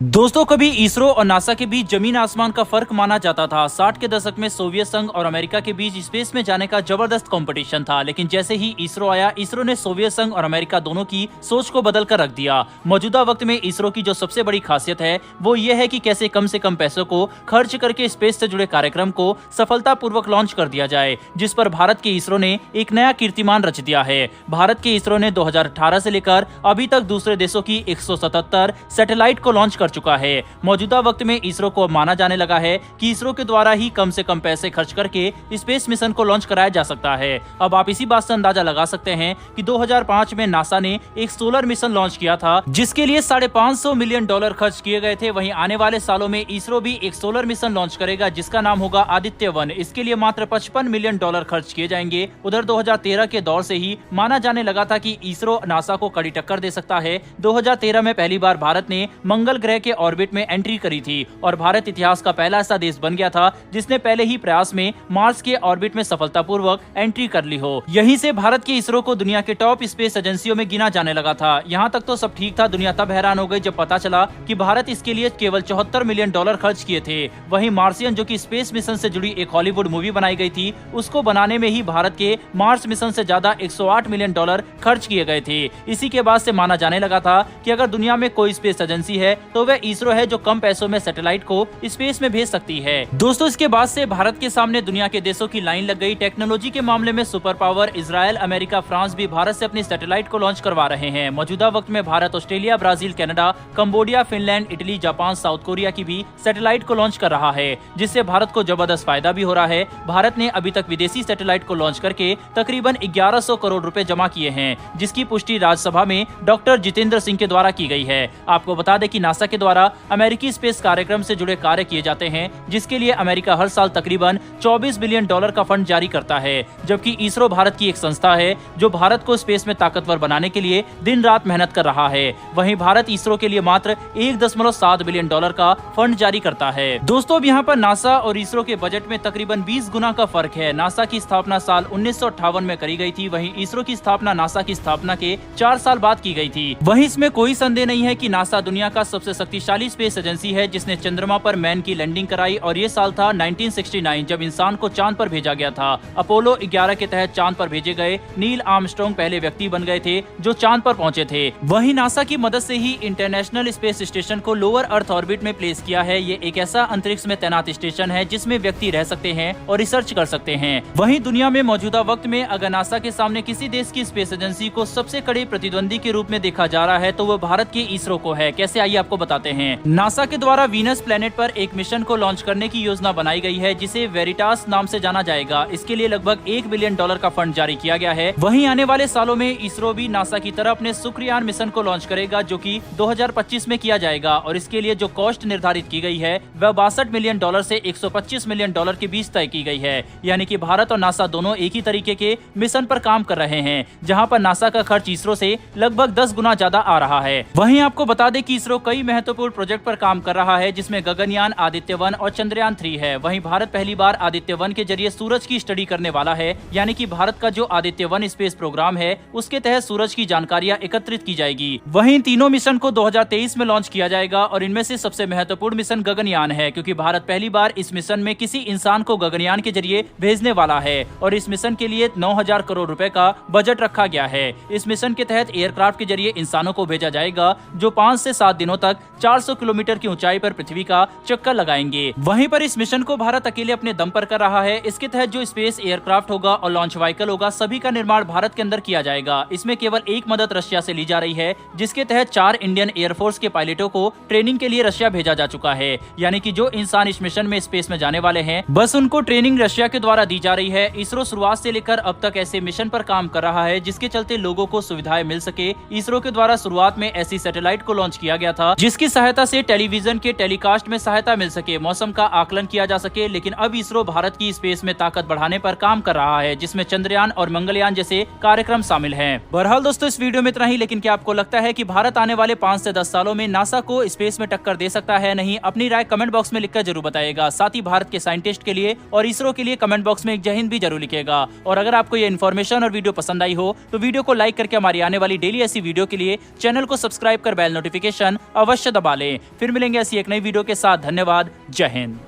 दोस्तों, कभी इसरो और नासा के बीच जमीन आसमान का फर्क माना जाता था। 60 के दशक में सोवियत संघ और अमेरिका के बीच स्पेस में जाने का जबरदस्त कंपटीशन था, लेकिन जैसे ही इसरो आया, इसरो ने सोवियत संघ और अमेरिका दोनों की सोच को बदल कर रख दिया। मौजूदा वक्त में इसरो की जो सबसे बड़ी खासियत है वो ये है कि कैसे कम से कम पैसों को खर्च करके स्पेस से जुड़े कार्यक्रम को सफलतापूर्वक लॉन्च कर दिया जाए, जिस पर भारत के इसरो ने एक नया कीर्तिमान रच दिया है। भारत के इसरो ने 2018 से लेकर अभी तक दूसरे देशों की 177 सैटेलाइट को लॉन्च कर चुका है। मौजूदा वक्त में इसरो को माना जाने लगा है कि इसरो के द्वारा ही कम से कम पैसे खर्च करके स्पेस मिशन को लॉन्च कराया जा सकता है। अब आप इसी बात से अंदाजा लगा सकते हैं कि 2005 में नासा ने एक सोलर मिशन लॉन्च किया था, जिसके लिए $550 मिलियन खर्च किए गए थे। वहीं आने वाले सालों में इसरो भी एक सोलर मिशन लॉन्च करेगा, जिसका नाम होगा आदित्य-1। इसके लिए मात्र $55 मिलियन खर्च किए जाएंगे। उधर 2013 के दौर से ही माना जाने लगा था कि इसरो नासा को कड़ी टक्कर दे सकता है। 2013 में पहली बार भारत ने मंगल ग्रह के ऑर्बिट में एंट्री करी थी और भारत इतिहास का पहला ऐसा देश बन गया था जिसने पहले ही प्रयास में मार्स के ऑर्बिट में सफलतापूर्वक एंट्री कर ली हो। यहीं से भारत के इसरो को दुनिया के टॉप स्पेस एजेंसियों में गिना जाने लगा था। यहाँ तक तो सब ठीक था, दुनिया तब हैरान हो गई जब पता चला कि भारत इसके लिए केवल $74 मिलियन खर्च किए थे। वहीं मार्सियन, जो कि स्पेस मिशन से जुड़ी एक हॉलीवुड मूवी बनाई गई थी, उसको बनाने में ही भारत के मार्स मिशन से ज्यादा $108 मिलियन खर्च किए गए थे। इसी के बाद से माना जाने लगा था कि अगर दुनिया में कोई स्पेस एजेंसी है तो वह इसरो है, जो कम पैसों में सैटेलाइट को स्पेस में भेज सकती है। दोस्तों, इसके बाद से भारत के सामने दुनिया के देशों की लाइन लग गई। टेक्नोलॉजी के मामले में super power Israel, America, France भी भारत से अपनी सैटेलाइट को लॉन्च करवा रहे हैं। मौजूदा वक्त में Bharat Australia, Brazil, Canada, Cambodia, Finland, Italy, Japan, south Korea की भी सैटेलाइट को लॉन्च कर रहा है, जिससे भारत को जबरदस्त फायदा भी हो रहा है। भारत ने अभी तक विदेशी सैटेलाइट को लॉन्च करके तकरीबन 1100 करोड़ रुपए जमा किए हैं, जिसकी पुष्टि राज्यसभा में डॉक्टर जितेंद्र सिंह के द्वारा की गई है। आपको बता दें कि नासा के द्वारा अमेरिकी स्पेस कार्यक्रम से जुड़े कार्य किए जाते हैं, जिसके लिए अमेरिका हर साल तकरीबन $24 बिलियन का फंड जारी करता है, जबकि इसरो भारत की एक संस्था है जो भारत को स्पेस में ताकतवर बनाने के लिए दिन रात मेहनत कर रहा है। वहीं भारत इसरो के लिए मात्र $1.7 बिलियन का फंड जारी करता है। दोस्तों, अब यहाँ पर नासा और इसरो के बजट में तकरीबन 20 गुना का फर्क है। नासा की स्थापना साल 1958 में करी गई थी, वहीं इसरो की स्थापना नासा की स्थापना के 4 साल बाद की गई थी। वहीं इसमें कोई संदेह नहीं है कि नासा दुनिया का सबसे शक्तिशाली स्पेस एजेंसी है, जिसने चंद्रमा पर मैन की लैंडिंग कराई, और ये साल था 1969 जब इंसान को चांद पर भेजा गया था। अपोलो 11 के तहत चांद पर भेजे गए नील आर्मस्ट्रांग पहले व्यक्ति बन गए थे जो चांद पर पहुंचे थे। वहीं नासा की मदद से ही इंटरनेशनल स्पेस स्टेशन को लोअर अर्थ ऑर्बिट में प्लेस किया है। ये एक ऐसा अंतरिक्ष में तैनात स्टेशन है जिसमें व्यक्ति रह सकते हैं और रिसर्च कर सकते हैं। वहीं दुनिया में मौजूदा वक्त में अगर नासा के सामने किसी देश की स्पेस एजेंसी को सबसे कड़े प्रतिद्वंदी के रूप में देखा जा रहा है तो वो भारत के इसरो को है। कैसे, आइए आपको बताते हैं। नासा के द्वारा वीनस प्लेनेट पर एक मिशन को लॉन्च करने की योजना बनाई गई है, जिसे वेरिटास नाम से जाना जाएगा। इसके लिए लगभग $1 बिलियन का फंड जारी किया गया है। वहीं आने वाले सालों में इसरो भी नासा की तरह अपने शुक्रयान मिशन को लॉन्च करेगा, जो कि 2025 में किया जाएगा, और इसके लिए जो कॉस्ट निर्धारित की गई है वह $62 मिलियन से $125 मिलियन के बीच तय की गई है। यानी कि भारत और नासा दोनों एक ही तरीके के मिशन पर काम कर रहे हैं, जहाँ पर नासा का खर्च इसरो से लगभग 10 गुना ज्यादा आ रहा है। वहीं आपको बता दें कि इसरो कई महत्वपूर्ण प्रोजेक्ट पर काम कर रहा है, जिसमें गगनयान, आदित्य-1 और चंद्रयान 3 है। वहीं भारत पहली बार आदित्य-1 के जरिए सूरज की स्टडी करने वाला है, यानी कि भारत का जो आदित्य-1 स्पेस प्रोग्राम है उसके तहत सूरज की जानकारियां एकत्रित की जाएगी। वहीं इन तीनों मिशन को 2023 में लॉन्च किया जाएगा, और इनमें से सबसे महत्वपूर्ण मिशन गगनयान है, क्योंकि भारत पहली बार इस मिशन में किसी इंसान को गगनयान के जरिए भेजने वाला है, और इस मिशन के लिए 9,000 करोड़ रुपए का बजट रखा गया है। इस मिशन के तहत एयरक्राफ्ट के जरिए इंसानों को भेजा जाएगा, जो 5 से 7 दिनों तक 400 किलोमीटर की ऊंचाई पर पृथ्वी का चक्कर लगाएंगे। वहीं पर इस मिशन को भारत अकेले अपने दम पर कर रहा है। इसके तहत जो स्पेस एयरक्राफ्ट होगा और लॉन्च व्हीकल होगा, सभी का निर्माण भारत के अंदर किया जाएगा। इसमें केवल एक मदद रशिया से ली जा रही है, जिसके तहत 4 इंडियन एयरफोर्स के पायलटों को ट्रेनिंग के लिए रशिया भेजा जा चुका है। यानी कि जो इंसान इस मिशन में स्पेस में जाने वाले हैं, बस उनको ट्रेनिंग रशिया के द्वारा दी जा रही है। इसरो शुरुआत से लेकर अब तक ऐसे मिशन पर काम कर रहा है, जिसके चलते लोगों को सुविधाएं मिल सके। इसरो के द्वारा शुरुआत में ऐसी सैटेलाइट को लॉन्च किया गया था, जिसकी सहायता से टेलीविजन के टेलीकास्ट में सहायता मिल सके, मौसम का आकलन किया जा सके। लेकिन अब इसरो भारत की स्पेस में ताकत बढ़ाने पर काम कर रहा है, जिसमें चंद्रयान और मंगलयान जैसे कार्यक्रम शामिल हैं। बहरहाल दोस्तों, इस वीडियो में इतना ही, लेकिन क्या आपको लगता है कि भारत आने वाले 5 से 10 सालों में नासा को स्पेस में टक्कर दे सकता है? नहीं, अपनी राय कमेंट बॉक्स में लिखकर जरूर बताइएगा। साथ ही भारत के साइंटिस्ट के लिए और इसरो के लिए कमेंट बॉक्स में एक जय हिंद भी जरूर लिखिएगा। और अगर आपको ये इन्फॉर्मेशन और वीडियो पसंद आई हो तो वीडियो को लाइक करके हमारी आने वाली डेली ऐसी वीडियो के लिए चैनल को सब्सक्राइब कर बेल नोटिफिकेशन अवश्य दबा लें। फिर मिलेंगे ऐसी एक नई वीडियो के साथ। धन्यवाद। जय हिंद।